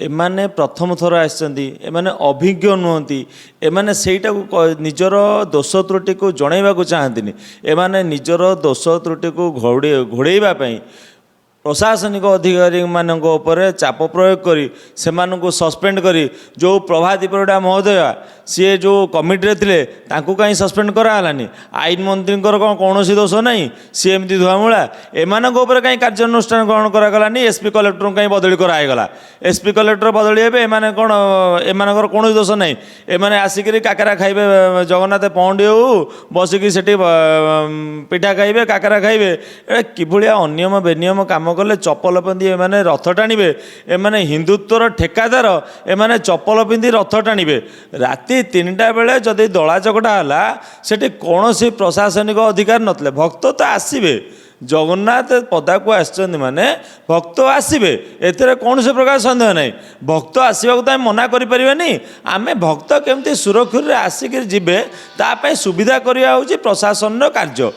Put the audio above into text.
एमाने प्रथम थर आसछन्ती एमाने अभिज्ञ नुहति एमाने सेटा को निजर दोष त्रुटि को जनइबा को चाहन्तिनी एमाने निजर दोष त्रुटि को घोड़ेइबा पई प्रशासनिक अधिकारी मानक उपरे चाप प्रयोग करी सेमानकु सस्पेंड करी जो प्रभादीप परिडा महोदय सी जो कमिटी थे तांकु कहीं सस्पेंड करालानी आईन मंत्री कौन दोष नहीं सी एमती धुआमूला एमानक उपरे कहीं कार्यानुष्ठान ग्रहण करागलानी एसपी कलेक्टर कहीं बदली करागला एसपी कलेक्टर बदली हे एमाने कौन एमानकर कौन दोष नहीं एमाने आसिक काकरा खाइबे जगन्नाथ पौंडी हो बसिकी सेठी पिठा खाइबे काकरा खाइबे किभलिया अनियम बेनियम काम कले चप्पल पिंधि एमाने रथ टाणिबे एमाने हिंदुत्वर ठेकादार एमाने चप्पल पिंधि रथ टाणिबे राति 3टा बेले जदि दला चकटा है सेठी कौन प्रशासनिक अधिकार नतले भक्त तो आसबे जगन्नाथ पदा को आसछन्ति माने भक्त आसबे एतिर कौन से प्रकार सन्देह नहीं भक्त आसवाक तो मना करें आमे भक्त केमती सुरक्षित आसिक जीवे तापाई सुविधा करवा हूँ प्रशासन कार्य।